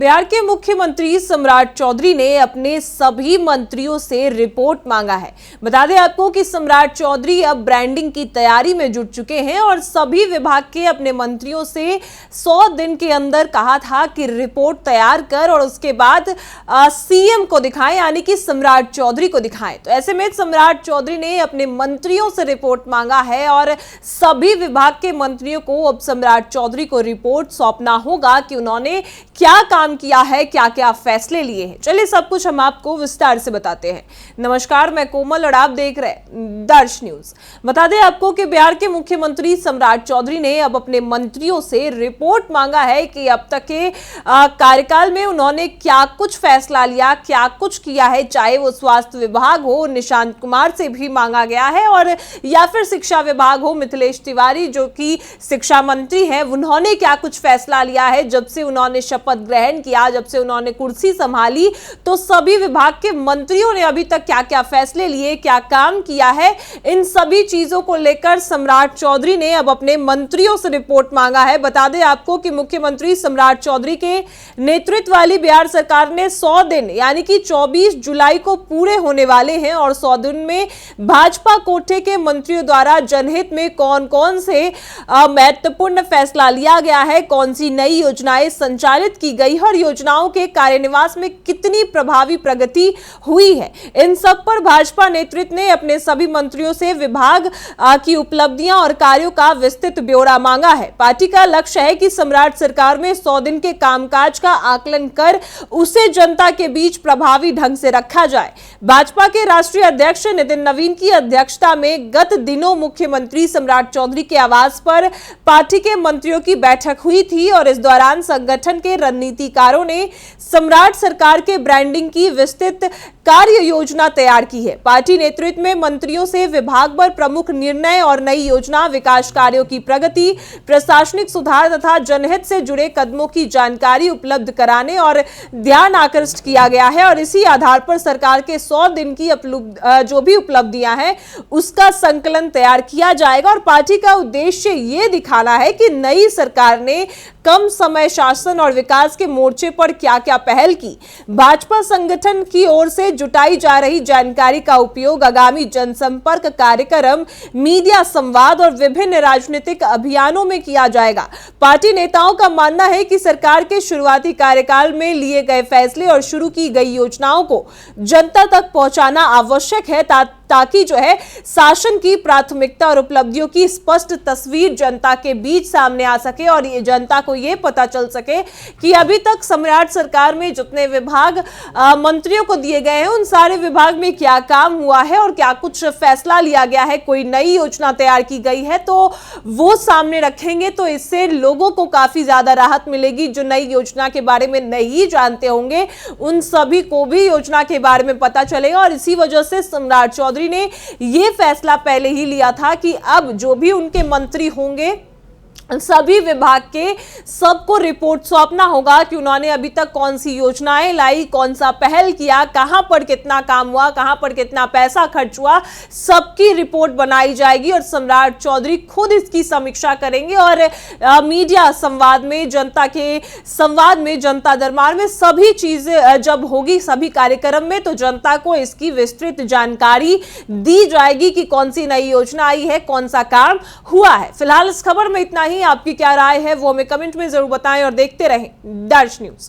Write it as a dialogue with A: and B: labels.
A: बिहार के मुख्यमंत्री सम्राट चौधरी ने अपने सभी मंत्रियों से रिपोर्ट मांगा है। बता दें आपको कि सम्राट चौधरी अब ब्रांडिंग की तैयारी में जुट चुके हैं और सभी विभाग के अपने मंत्रियों से 100 दिन के अंदर कहा था कि रिपोर्ट तैयार कर और उसके बाद सीएम को दिखाएं, यानी कि सम्राट चौधरी को दिखाएं। तो ऐसे में सम्राट चौधरी ने अपने मंत्रियों से रिपोर्ट मांगा है और सभी विभाग के मंत्रियों को अब सम्राट चौधरी को रिपोर्ट सौंपना होगा कि उन्होंने क्या काम किया है, क्या क्या फैसले लिए हैं। चलिए सब कुछ हम आपको विस्तार से बताते हैं। नमस्कार, मैं कोमल और आप देख रहे हैं दर्श न्यूज। बता दें आपको कि बिहार के मुख्यमंत्री सम्राट चौधरी ने अब अपने मंत्रियों से रिपोर्ट मांगा है कि अब तक के कार्यकाल में उन्होंने क्या कुछ फैसला लिया, क्या कुछ किया है, चाहे वो स्वास्थ्य विभाग हो, निशांत कुमार से भी मांगा गया है, और या फिर शिक्षा विभाग हो, मिथिलेश तिवारी जो कि शिक्षा मंत्री हैं, उन्होंने क्या कुछ फैसला लिया है जब से उन्होंने शपथ ग्रहण किया, जब से उन्होंने कुर्सी संभाली। तो सभी विभाग के मंत्रियों ने अभी तक क्या क्या फैसले लिए, क्या काम किया है, इन सभी चीजों को लेकर सम्राट चौधरी ने अब अपने मंत्रियों से रिपोर्ट मांगा है। बता दें आपको कि मुख्यमंत्री सम्राट चौधरी के नेतृत्व वाली बिहार सरकार ने 100 दिन यानी कि 24 जुलाई को पूरे होने वाले हैं और 100 दिन में भाजपा कोटे के मंत्रियों द्वारा जनहित में कौन कौन से महत्वपूर्ण फैसला लिया गया है, कौन सी नई योजनाएं संचालित की गई है और योजनाओं के कार्यनिवास में कितनी प्रभावी प्रगति हुई है, इन सब पर भाजपा नेतृत्व ने अपने सभी मंत्रियों से विभाग की उपलब्धियां और कार्यों का विस्तृत ब्यौरा मांगा है। पार्टी का लक्ष्य है कि सम्राट सरकार में 100 दिन के कामकाज का आकलन कर उसे जनता के बीच प्रभावी ढंग से रखा जाए। भाजपा के राष्ट्रीय अध्यक्ष नितिन नवीन की अध्यक्षता में गत दिनों मुख्यमंत्री सम्राट चौधरी के आवास पर पार्टी के मंत्रियों की बैठक हुई थी और इस दौरान संगठन के रणनीतिकारों ने सम्राट सरकार के ब्रांडिंग की विस्तृत कार्य योजना तैयार की है। पार्टी नेतृत्व में मंत्रियों से विभाग पर प्रमुख निर्णय और नई योजना, विकास कार्यों की प्रगति, प्रशासनिक सुधार तथा जनहित से जुड़े कदमों की जानकारी उपलब्ध कराने और ध्यान आकृष्ट किया गया है और इसी आधार पर सरकार के 100 दिन की जो भी उपलब्धियां हैं उसका संकलन तैयार किया जाएगा। और पार्टी का उद्देश्य ये दिखाना है कि नई सरकार ने कम समय शासन और विकास के मोर्चे पर क्या क्या पहल की। भाजपा संगठन की ओर से जुटाई जा रही जानकारी का उपयोग आगामी जनसंपर्क कार्यक्रम, मीडिया संवाद और विभिन्न राजनीतिक अभियानों में किया जाएगा। पार्टी नेताओं का मानना है कि सरकार के शुरुआती कार्यकाल में लिए गए फैसले और शुरू की गई योजनाओं को जनता तक पहुंचाना आवश्यक है ताकि जो है शासन की प्राथमिकता और उपलब्धियों की स्पष्ट तस्वीर जनता के बीच सामने आ सके और ये जनता को ये पता चल सके कि अभी तक सम्राट सरकार में जितने विभाग मंत्रियों को दिए गए हैं उन सारे विभाग में क्या काम हुआ है और क्या कुछ फैसला लिया गया है, कोई नई योजना तैयार की गई है तो वो सामने रखेंगे। तो इससे लोगों को काफी ज्यादा राहत मिलेगी। जो नई योजना के बारे में नहीं जानते होंगे उन सभी को भी योजना के बारे में पता चलेगा और इसी वजह से सम्राट चौधरी ने यह फैसला पहले ही लिया था कि अब जो भी उनके मंत्री होंगे सभी विभाग के सबको रिपोर्ट सौंपना होगा कि उन्होंने अभी तक कौन सी योजनाएं लाई, कौन सा पहल किया, कहां पर कितना काम हुआ, कहां पर कितना पैसा खर्च हुआ, सबकी रिपोर्ट बनाई जाएगी और सम्राट चौधरी खुद इसकी समीक्षा करेंगे और मीडिया संवाद में, जनता के संवाद में, जनता दरबार में सभी चीजें जब होगी सभी कार्यक्रम में तो जनता को इसकी विस्तृत जानकारी दी जाएगी कि कौन सी नई योजना आई है, कौन सा काम हुआ है। फिलहाल इस खबर में इतना ही। आपकी क्या राय है वो हमें कमेंट में जरूर बताएं और देखते रहें दर्श न्यूज।